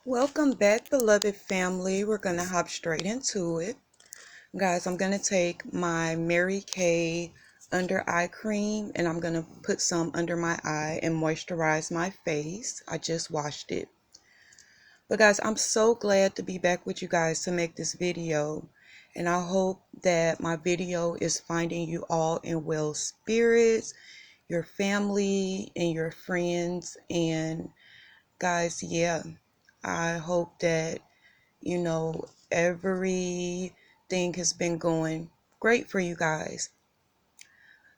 Welcome back, beloved family. We're going to hop straight into it. Guys, I'm going to take my Mary Kay under eye cream and I'm going to put some under my eye and moisturize my face. I just washed it. But guys, I'm so glad to be back with you guys to make this video. And I hope that my video is finding you all in well spirits, your family and your friends. And guys, yeah, I hope that everything has been going great for you guys.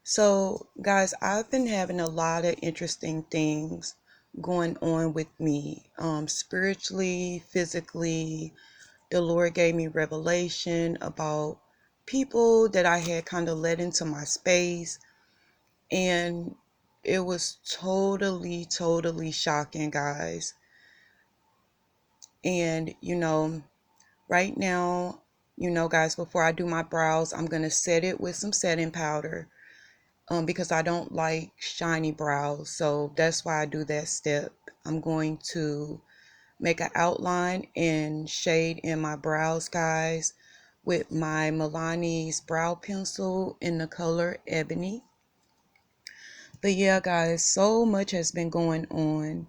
So, guys, I've been having a lot of interesting things going on with me, spiritually, physically. The Lord gave me revelation about people that I had kind of let into my space, and it was totally shocking, guys. And right now, guys, before I do my brows, I'm going to set it with some setting powder because I don't like shiny brows. So that's why I do that step. I'm going to make an outline and shade in my brows, guys, with my Milani's brow pencil in the color Ebony. But yeah, guys, so much has been going on.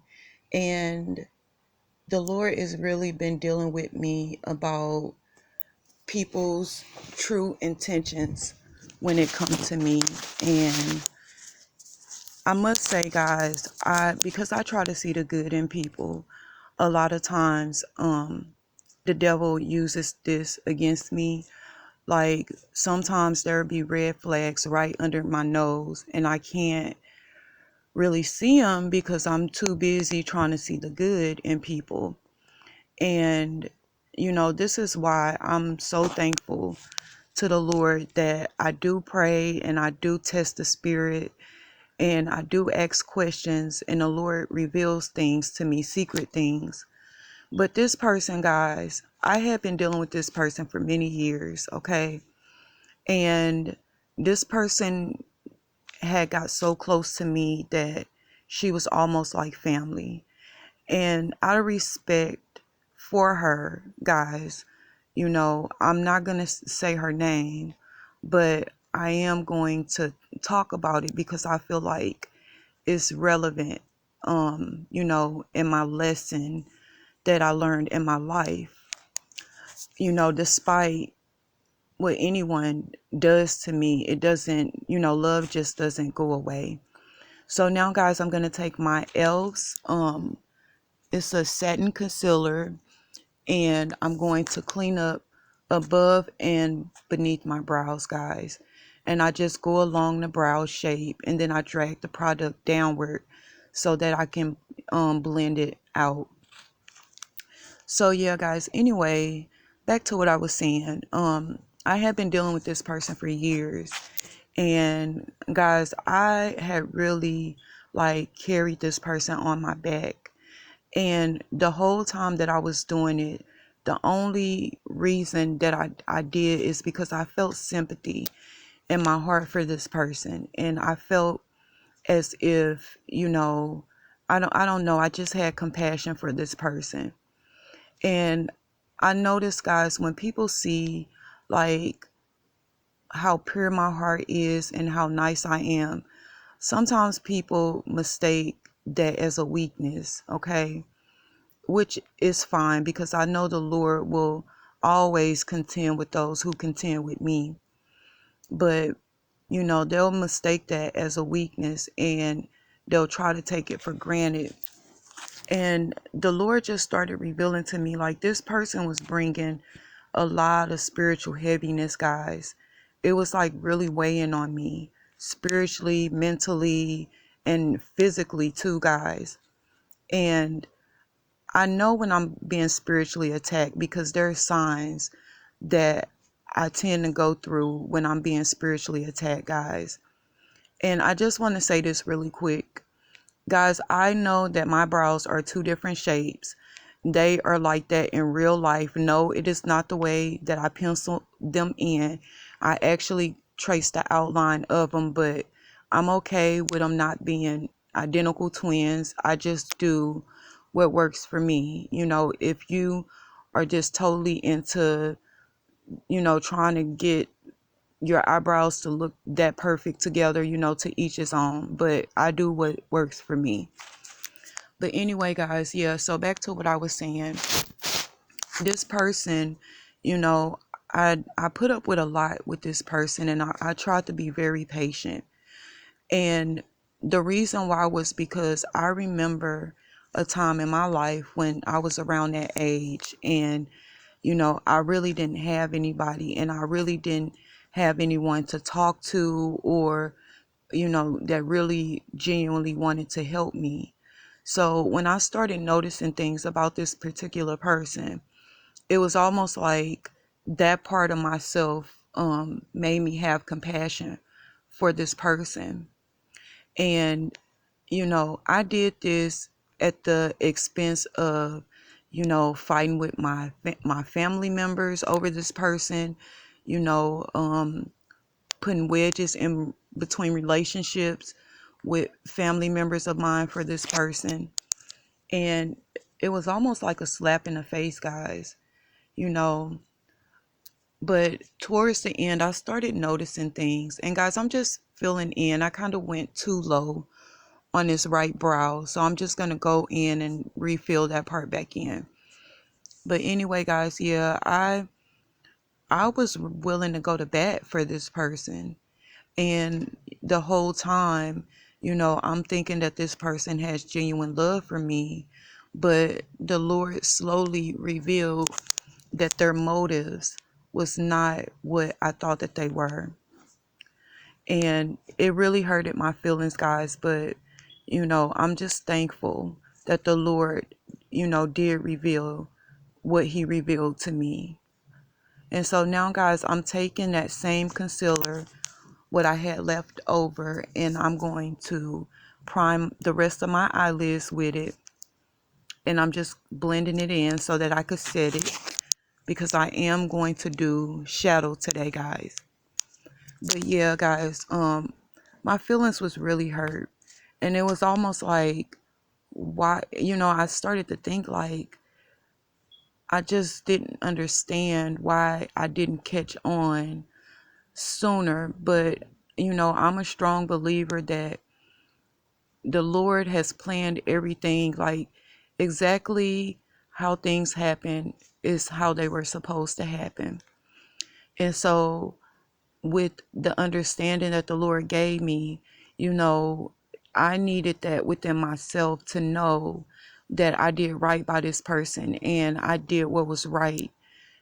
And the Lord has really been dealing with me about people's true intentions when it comes to me. And I must say, guys, because I try to see the good in people, a lot of times the devil uses this against me. Like sometimes there'll be red flags right under my nose and I can't really see them because I'm too busy trying to see the good in people. And this is why I'm so thankful to the Lord that I do pray and I do test the spirit and I do ask questions and the Lord reveals things to me, secret things. But this person, guys, I have been dealing with this person for many years, okay? And this person had got so close to me that she was almost like family. And out of respect for her, guys, I'm not going to say her name, but I am going to talk about it because I feel like it's relevant, in my lesson that I learned in my life. Despite what anyone does to me, it doesn't, love just doesn't go away. So now, guys, I'm going to take my Elves. It's a satin concealer and I'm going to clean up above and beneath my brows, guys. And I just go along the brow shape and then I drag the product downward so that I can blend it out. So yeah, guys, anyway, back to what I was saying. I have been dealing with this person for years. And guys, I had really like carried this person on my back. And the whole time that I was doing it, the only reason that I did is because I felt sympathy in my heart for this person. And I felt as if, I don't know, I just had compassion for this person. And I notice, guys, when people see like how pure my heart is and how nice I am, sometimes people mistake that as a weakness, okay? Which is fine because I know the Lord will always contend with those who contend with me. But, they'll mistake that as a weakness and they'll try to take it for granted. And the Lord just started revealing to me like this person was bringing a lot of spiritual heaviness, guys. It was like really weighing on me spiritually, mentally, and physically too, guys. And I know when I'm being spiritually attacked because there are signs that I tend to go through when I'm being spiritually attacked, guys. And I just want to say this really quick. Guys, I know that my brows are two different shapes. They are like that in real life. No, it is not the way that I pencil them in. I actually trace the outline of them, but I'm okay with them not being identical twins. I just do what works for me. If you are just totally into, trying to get your eyebrows to look that perfect together, to each his own. But I do what works for me. But anyway, guys, yeah, so back to what I was saying. This person, you know, I put up with a lot with this person, and I tried to be very patient. And the reason why was because I remember a time in my life when I was around that age, and I really didn't have anybody, and I really didn't have anyone to talk to, or that really genuinely wanted to help me. So when I started noticing things about this particular person, it was almost like that part of myself made me have compassion for this person. And I did this at the expense of fighting with my family members over this person, you know putting wedges in between relationships with family members of mine for this person. And it was almost like a slap in the face, guys, you know. But towards the end, I started noticing things. And guys, I'm just filling in. I kind of went too low on his right brow. So I'm just going to go in and refill that part back in. But anyway, guys, yeah, I was willing to go to bat for this person. And the whole time, I'm thinking that this person has genuine love for me. But the Lord slowly revealed that their motives was not what I thought that they were. And it really hurted my feelings, guys. But, I'm just thankful that the Lord, did reveal what he revealed to me. And so now, guys, I'm taking that same concealer, what I had left over, and I'm going to prime the rest of my eyelids with it. And I'm just blending it in so that I could set it, because I am going to do shadow today, guys. But yeah, guys, my feelings was really hurt. And it was almost like, why, I started to think like, I just didn't understand why I didn't catch on sooner. But, I'm a strong believer that the Lord has planned everything, like exactly how things happen is how they were supposed to happen. And so with the understanding that the Lord gave me, I needed that within myself to know that I did right by this person and I did what was right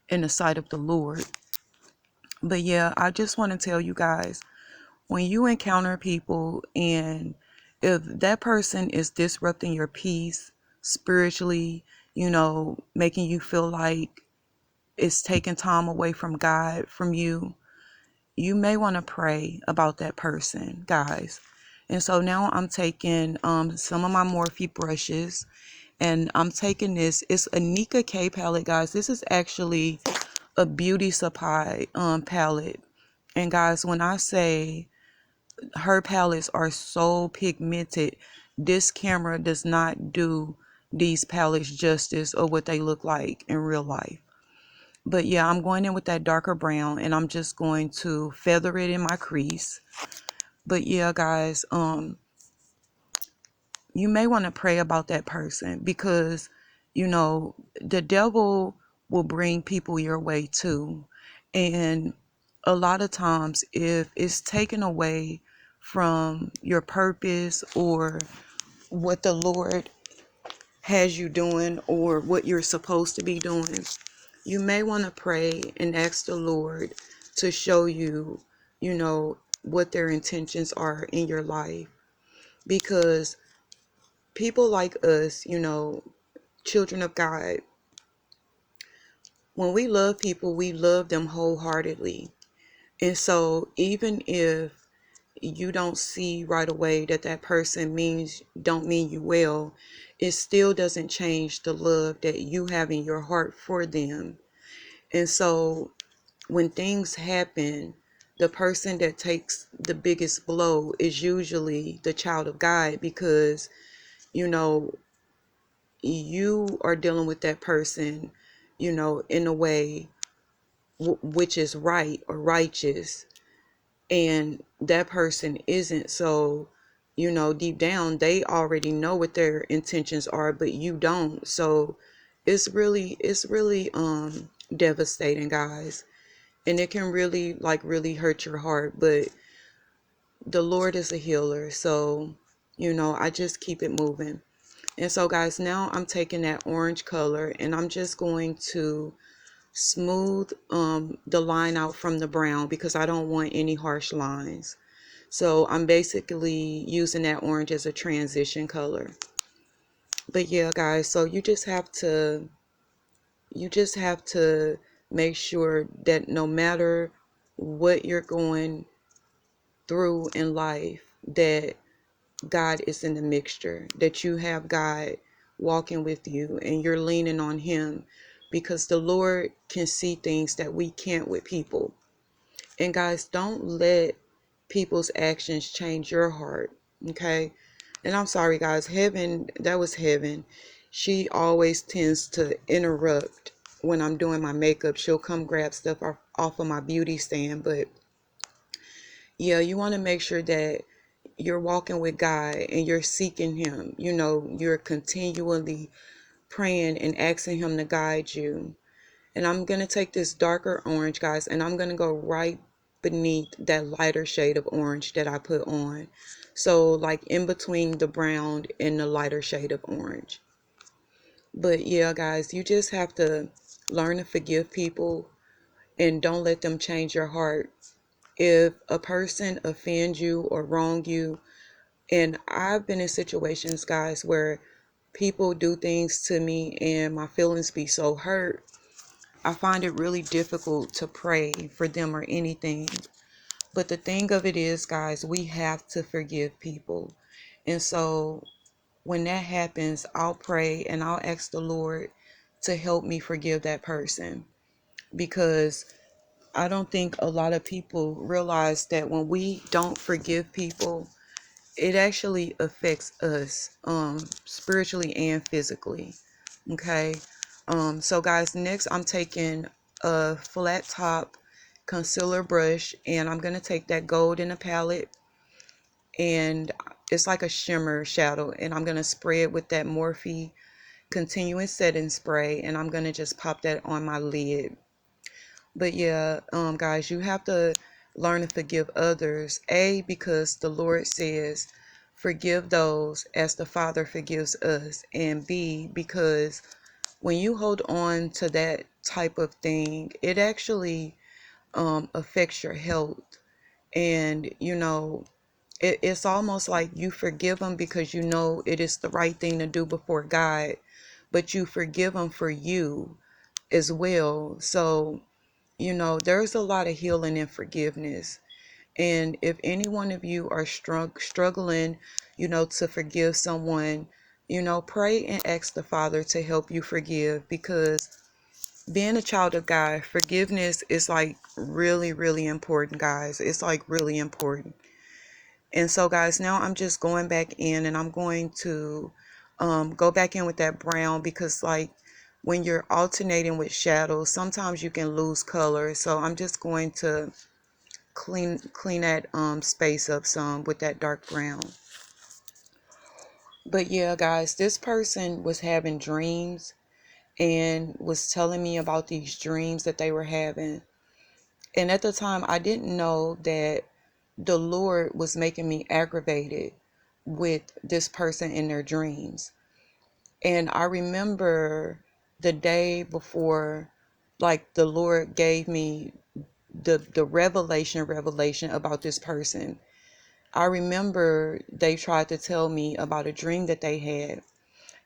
in the sight of the Lord. But yeah, I just want to tell you guys, when you encounter people and if that person is disrupting your peace spiritually, making you feel like it's taking time away from God, from you, you may want to pray about that person, guys. And so now I'm taking some of my Morphe brushes, and I'm taking this. It's a Nika K palette, guys. This is actually a beauty supply palette. And guys, when I say her palettes are so pigmented, this camera does not do these palettes justice or what they look like in real life. But yeah, I'm going in with that darker brown, and I'm just going to feather it in my crease. But yeah, guys, you may want to pray about that person, because the devil will bring people your way too. And a lot of times, if it's taken away from your purpose or what the Lord has you doing or what you're supposed to be doing, you may want to pray and ask the Lord to show you, what their intentions are in your life. Because people like us, children of God, when we love people, we love them wholeheartedly. And so even if you don't see right away that that person don't mean you well, it still doesn't change the love that you have in your heart for them. And so when things happen, the person that takes the biggest blow is usually the child of God, because, you know, you are dealing with that person, in a way which is right or righteous, and that person isn't. So, deep down, they already know what their intentions are, but you don't. So it's really devastating, guys. And it can really, like, really hurt your heart. But the Lord is a healer. So, I just keep it moving. And so, guys, now I'm taking that orange color and I'm just going to smooth the line out from the brown, because I don't want any harsh lines. So I'm basically using that orange as a transition color. But yeah, guys, so you just have to make sure that no matter what you're going through in life, that God is in the mixture, that you have God walking with you and you're leaning on him, because the Lord can see things that we can't with people. And guys, don't let people's actions change your heart. Okay? And I'm sorry, guys, heaven, that was heaven. She always tends to interrupt when I'm doing my makeup. She'll come grab stuff off of my beauty stand. But yeah, you want to make sure that you're walking with God and you're seeking him. You're continually praying and asking him to guide you. And I'm going to take this darker orange, guys, and I'm going to go right beneath that lighter shade of orange that I put on. So like in between the brown and the lighter shade of orange. But yeah, guys, you just have to learn to forgive people and don't let them change your heart. If a person offends you or wrong you, and I've been in situations, guys, where people do things to me and my feelings be so hurt, I find it really difficult to pray for them or anything. But the thing of it is, guys, we have to forgive people. And so when that happens, I'll pray and I'll ask the Lord to help me forgive that person. Because I don't think a lot of people realize that when we don't forgive people, it actually affects us spiritually and physically. Okay. So guys, next I'm taking a flat top concealer brush and I'm going to take that gold in a palette, and it's like a shimmer shadow, and I'm going to spray it with that Morphe continuing setting spray, and I'm going to just pop that on my lid. But yeah, guys, you have to learn to forgive others. A, because the Lord says, forgive those as the Father forgives us. And B, because when you hold on to that type of thing, it actually affects your health. And, it's almost like you forgive them because you know it is the right thing to do before God, but you forgive them for you as well. So, there's a lot of healing and forgiveness. And if any one of you are struggling, to forgive someone, pray and ask the Father to help you forgive, because being a child of God, forgiveness is like really, really important, guys. It's like really important. And so, guys, now I'm just going back in and I'm going to go back in with that brown, because like when you're alternating with shadows, sometimes you can lose color. So I'm just going to clean that space up some with that dark brown. But yeah, guys, this person was having dreams and was telling me about these dreams that they were having. And at the time, I didn't know that the Lord was making me aggravated with this person in their dreams. And I remember the day before, like the Lord gave me the revelation about this person. I remember they tried to tell me about a dream that they had.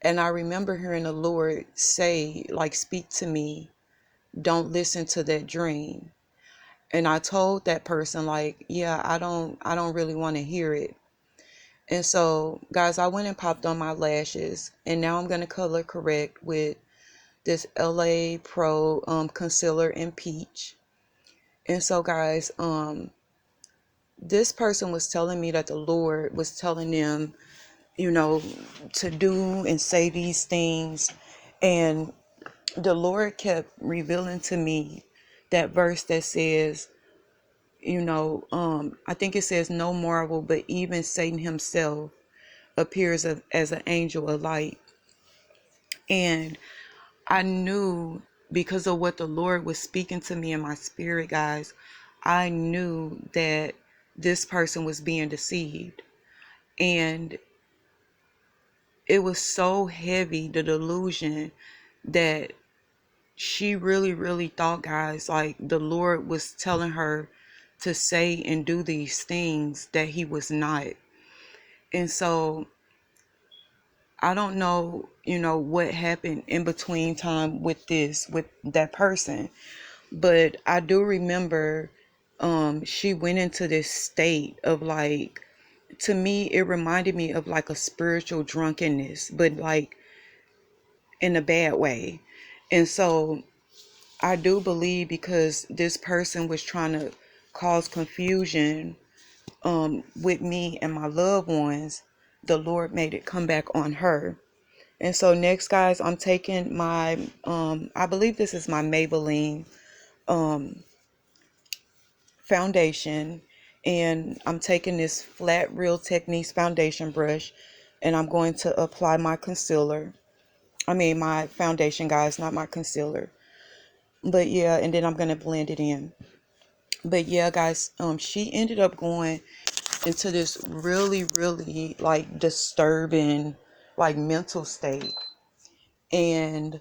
And I remember hearing the Lord say, like, speak to me, don't listen to that dream. And I told that person, like, yeah, I don't really want to hear it. And so, guys, I went and popped on my lashes, and now I'm going to color correct with this LA Pro concealer in peach. And so, guys, this person was telling me that the Lord was telling them you know, to do and say these things. And the Lord kept revealing to me that verse that says, I think it says, no marvel, but even Satan himself appears as an angel of light. And I knew, because of what the Lord was speaking to me in my spirit, guys, I knew that this person was being deceived. And it was so heavy, the delusion, that she really, really thought, guys, like the Lord was telling her to say and do these things that he was not. And so I don't know, what happened in between time with that person. But I do remember she went into this state of, like, to me, it reminded me of like a spiritual drunkenness, but like in a bad way. And so I do believe, because this person was trying to cause confusion with me and my loved ones, the Lord made it come back on her. And so next, guys, I'm taking my, I believe this is my Maybelline foundation. And I'm taking this Flat Real Techniques foundation brush, and I'm going to apply my concealer. I mean, my foundation, guys, not my concealer. But yeah, and then I'm going to blend it in. But yeah, guys, she ended up going into this really, really like disturbing, like mental state. And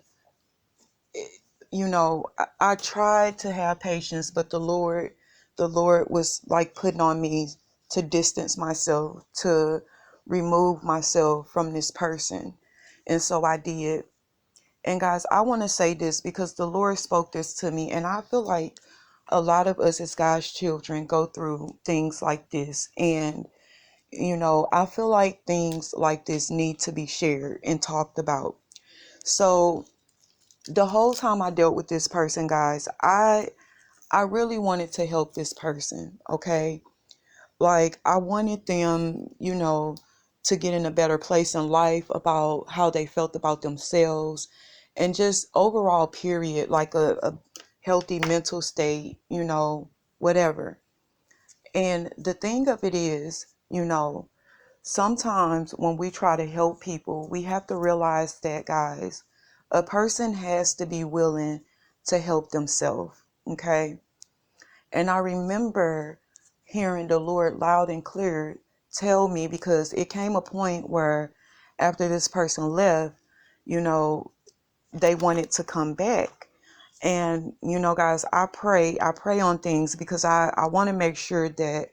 I tried to have patience, but the Lord was like putting on me to distance myself, to remove myself from this person. And so I did. And guys, I want to say this because the Lord spoke this to me, and I feel like a lot of us as God's children go through things like this. And I feel like things like this need to be shared and talked about. So the whole time I dealt with this person, guys, I really wanted to help this person, okay? Like, I wanted them, to get in a better place in life, about how they felt about themselves, and just overall, period, like a healthy mental state, whatever. And the thing of it is, sometimes when we try to help people, we have to realize that, guys, a person has to be willing to help themselves, okay? And I remember hearing the Lord loud and clear tell me, because it came a point where after this person left, you know, they wanted to come back. And, guys, I pray on things, because I want to make sure that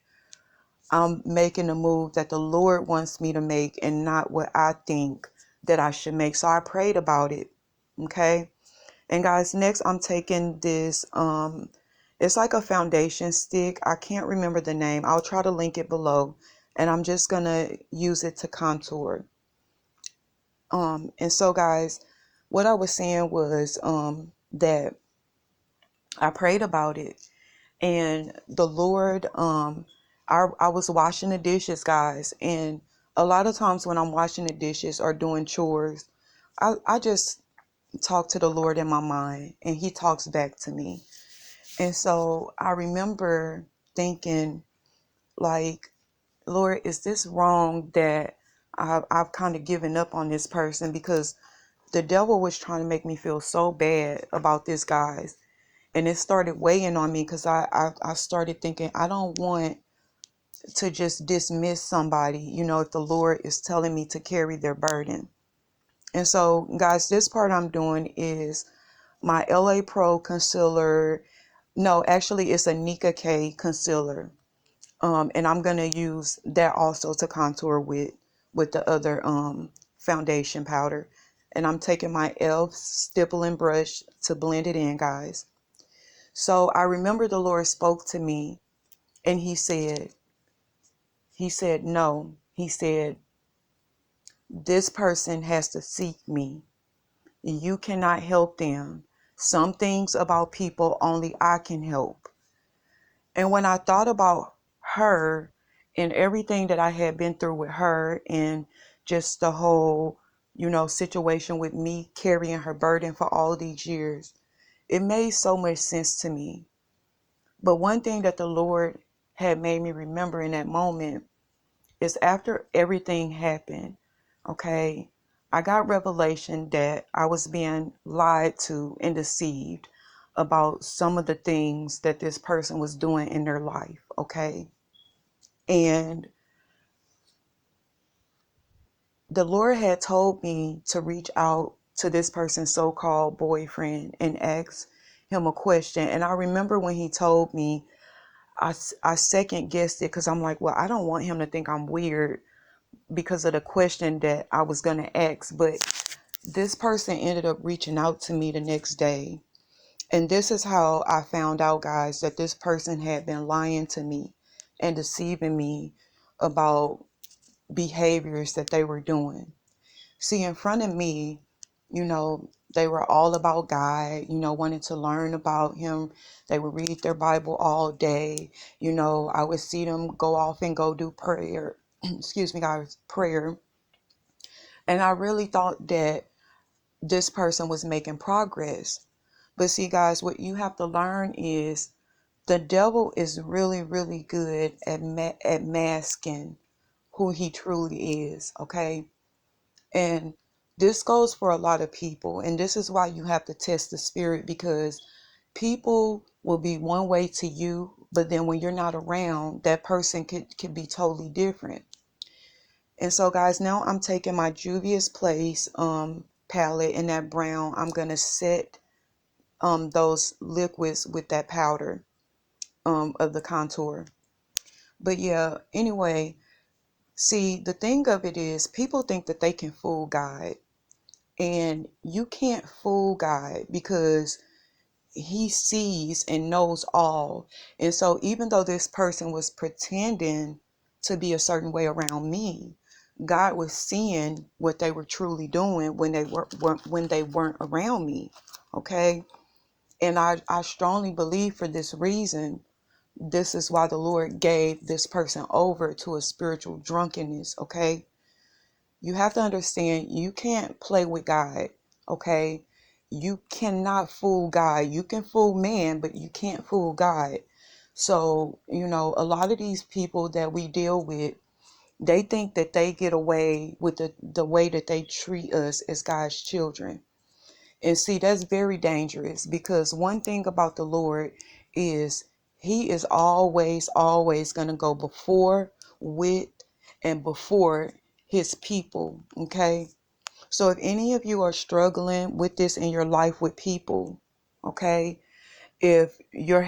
I'm making the move that the Lord wants me to make, and not what I think that I should make. So I prayed about it. Okay. And guys, next I'm taking this, it's like a foundation stick. I can't remember the name. I'll try to link it below. And I'm just going to use it to contour. And so, guys, what I was saying was, that I prayed about it. And the Lord, I was washing the dishes, guys. And a lot of times when I'm washing the dishes or doing chores, I just talk to the Lord in my mind, and he talks back to me. And so I remember thinking, like, Lord, is this wrong that I've kind of given up on this person? Because the devil was trying to make me feel so bad about this, guys. And it started weighing on me, because I started thinking, I don't want to just dismiss somebody, if the Lord is telling me to carry their burden. And so, guys, this part I'm doing is my LA Pro concealer. No, actually, it's a Nika K concealer. And I'm going to use that also to contour with the other foundation powder. And I'm taking my e.l.f. stippling brush to blend it in, guys. So I remember the Lord spoke to me, and he said, no, he said, this person has to seek me. You cannot help them. Some things about people only I can help. And when I thought about her and everything that I had been through with her, and just the whole, situation with me carrying her burden for all these years. It made so much sense to me. But one thing that the Lord had made me remember in that moment is after everything happened, okay, I got revelation that I was being lied to and deceived about some of the things that this person was doing in their life, okay? And the Lord had told me to reach out to this person's so-called boyfriend and ask him a question. And I remember when he told me, I second guessed it because I'm like, well, I don't want him to think I'm weird because of the question that I was going to ask. But this person ended up reaching out to me the next day. And this is how I found out, guys, that this person had been lying to me and deceiving me about behaviors that they were doing. See, in front of me, they were all about God, wanting to learn about him. They would read their Bible all day. I would see them go off and go do prayer. Excuse me, guys, prayer. And I really thought that this person was making progress. But see, guys, what you have to learn is the devil is really, really good at masking who he truly is, okay? And this goes for a lot of people. And this is why you have to test the spirit, because people will be one way to you, but then when you're not around, that person could be totally different. And so, guys, now I'm taking my Juvia's Place palette in that brown. I'm going to set those liquids with that powder of the contour. But yeah, anyway, see, the thing of it is people think that they can fool God. And you can't fool God because he sees and knows all. And so even though this person was pretending to be a certain way around me, God was seeing what they were truly doing when they weren't around me. Okay? And I strongly believe for this reason, this is why the Lord gave this person over to a spiritual drunkenness. Okay? You have to understand, you can't play with God, okay? You cannot fool God. You can fool man, but you can't fool God. So, a lot of these people that we deal with, they think that they get away with the way that they treat us as God's children. And see, that's very dangerous, because one thing about the Lord is he is always, always going to go before, with, and before his people. Okay. So if any of you are struggling with this in your life with people, okay, if you're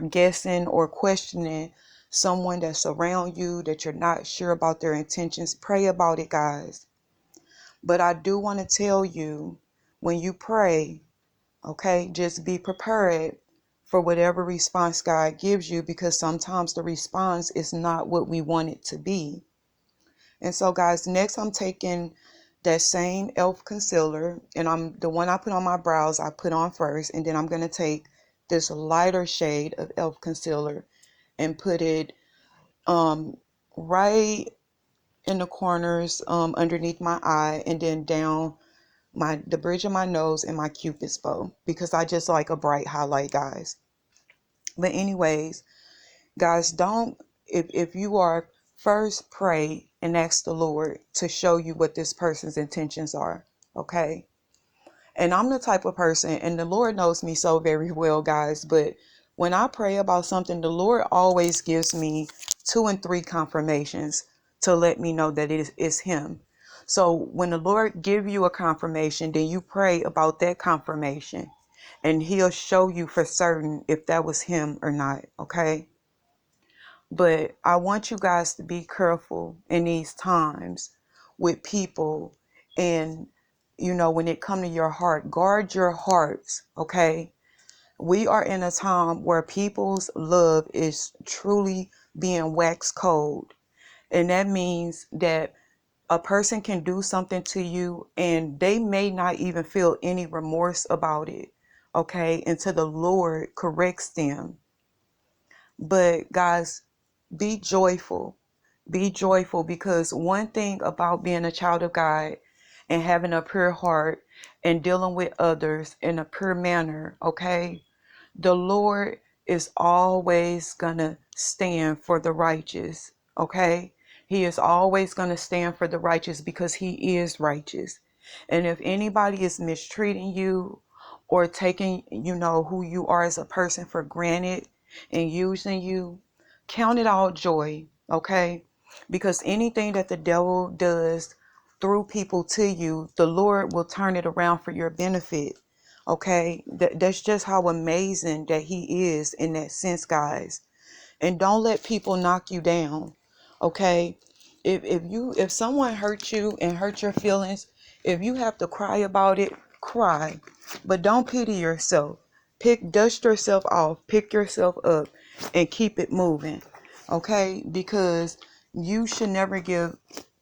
guessing or questioning someone that's around you that you're not sure about their intentions, pray about it, guys. But I do want to tell you, when you pray, okay, just be prepared for whatever response God gives you, because sometimes the response is not what we want it to be. And so, guys, next I'm taking that same e.l.f. concealer, and I'm the one I put on my brows, I put on first, and then I'm going to take this lighter shade of e.l.f. concealer and put it right in the corners underneath my eye, and then down the bridge of my nose and my cupid's bow, because I just like a bright highlight, guys. But anyways, guys, don't, if you are, first pray and ask the Lord to show you what this person's intentions are, okay? And I'm the type of person, and the Lord knows me so very well, guys, but when I pray about something, the Lord always gives me 2 and 3 confirmations to let me know that it is him. So when the Lord give you a confirmation, then you pray about that confirmation, and he'll show you for certain if that was him or not, okay? But I want you guys to be careful in these times with people. And, when it comes to your heart, guard your hearts, okay? We are in a time where people's love is truly being waxed cold. And that means that a person can do something to you and they may not even feel any remorse about it, okay? Until the Lord corrects them. But guys, be joyful, Be joyful, because one thing about being a child of God and having a pure heart and dealing with others in a pure manner, okay? The Lord is always gonna stand for the righteous, okay? He is always gonna stand for the righteous because he is righteous. And if anybody is mistreating you or taking, who you are as a person for granted and using you, count it all joy, okay? Because anything that the devil does through people to you, the Lord will turn it around for your benefit. Okay, that's just how amazing that he is in that sense, guys. And don't let people knock you down. Okay, if someone hurt you and hurt your feelings, if you have to cry about it, cry, but don't pity yourself. Dust yourself off, pick yourself up, and keep it moving. Okay, because you should never give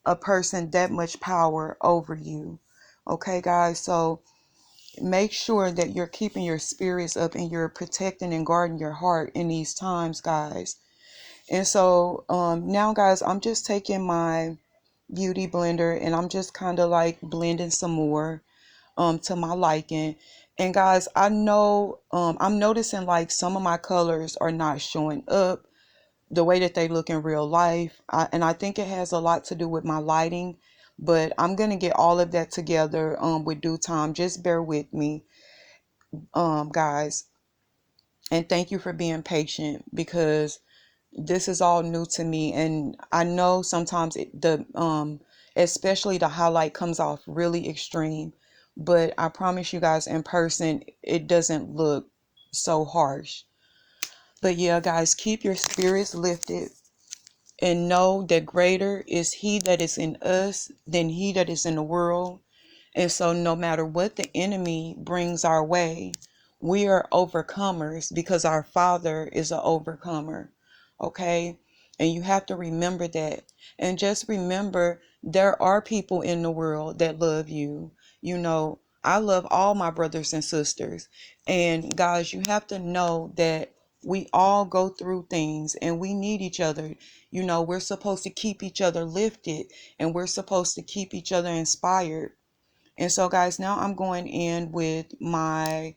a person that much power over you. Okay, guys, so make sure that you're keeping your spirits up and you're protecting and guarding your heart in these times, guys. And so now, guys, I'm just taking my beauty blender and I'm just kind of like blending some more to my liking. And guys, I know I'm noticing like some of my colors are not showing up the way that they look in real life. And I think it has a lot to do with my lighting, but I'm going to get all of that together with due time. Just bear with me, guys. And thank you for being patient, because this is all new to me. And I know sometimes especially the highlight comes off really extreme, but I promise you guys, in person, it doesn't look so harsh. But yeah, guys, keep your spirits lifted and know that greater is he that is in us than he that is in the world. And so no matter what the enemy brings our way, we are overcomers because our Father is an overcomer. Okay? And you have to remember that. And just remember, there are people in the world that love you. I love all my brothers and sisters. And guys, you have to know that we all go through things and we need each other. We're supposed to keep each other lifted and we're supposed to keep each other inspired. And so, guys, now I'm going in with my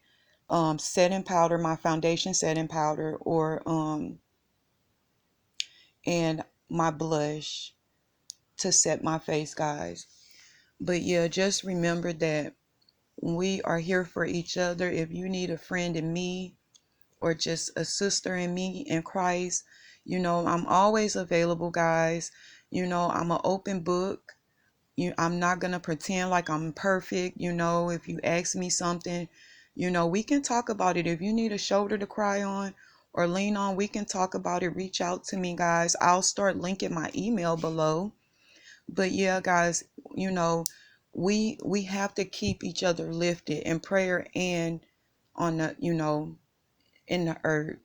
setting powder, my foundation setting powder, and my blush to set my face, guys. But yeah, just remember that we are here for each other. If you need a friend in me or just a sister in me in Christ, I'm always available, guys. I'm an open book. I'm not going to pretend like I'm perfect. If you ask me something, we can talk about it. If you need a shoulder to cry on or lean on, we can talk about it. Reach out to me, guys. I'll start linking my email below. But yeah, guys, you know, we have to keep each other lifted in prayer and on the, in the earth.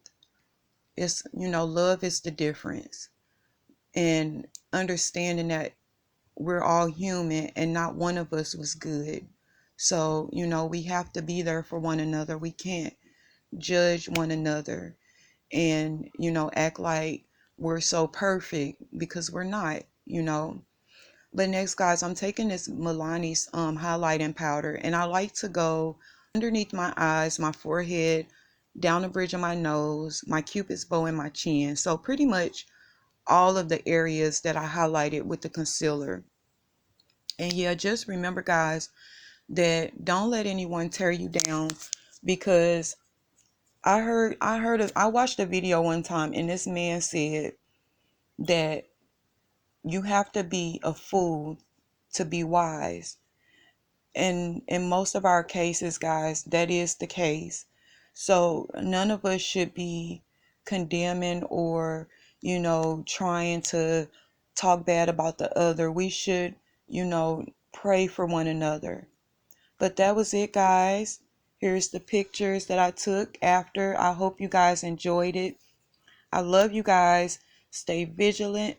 It's, love is the difference. And understanding that we're all human and not one of us was good. So, we have to be there for one another. We can't judge one another and, act like we're so perfect, because we're not. But next, guys, I'm taking this Milani's highlighting powder, and I like to go underneath my eyes, my forehead, down the bridge of my nose, my cupid's bow, and my chin. So pretty much all of the areas that I highlighted with the concealer. And yeah, just remember, guys, that don't let anyone tear you down, because I watched a video one time and this man said that you have to be a fool to be wise. And in most of our cases, guys, that is the case. So none of us should be condemning or, trying to talk bad about the other. We should, pray for one another. But that was it, guys. Here's the pictures that I took after. I hope you guys enjoyed it. I love you guys. Stay vigilant.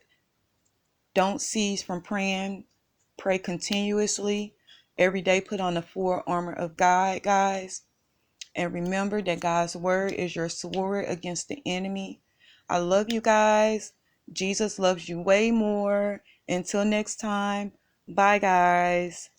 Don't cease from praying. Pray continuously. Every day put on the full armor of God, guys. And remember that God's word is your sword against the enemy. I love you guys. Jesus loves you way more. Until next time, bye, guys.